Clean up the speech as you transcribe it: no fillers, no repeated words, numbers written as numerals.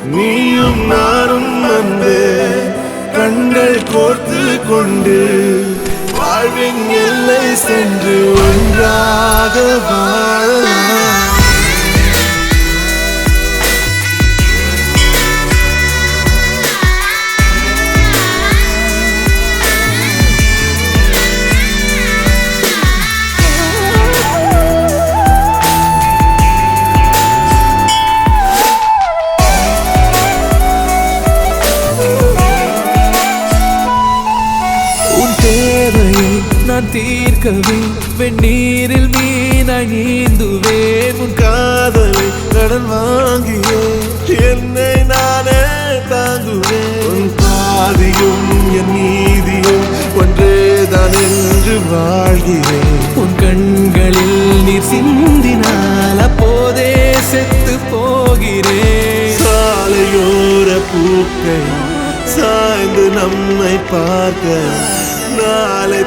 நீயும் நானும் வந்து கண்கள் கோர்த்து கொண்டு வாழ்வின் எல்லை சென்று ஒன்றாக வாழலாம். நான் தீர்க்கவே வெந்நீரில் மீனாய் நீந்துவேன். உன் காதலை கடன் வாங்கியே என்னை நானே தாங்குவேன். உன் பாதியும் என் நீதியும் ஒன்றேதான் என்று வாழ்கிறேன். உன் கண்களில் நீர் சிந்தினால் அப்போதே செத்து போகிறேன். சாலையோர பூக்கள் சாய்ந்து நம்மை பார்க்க நாளை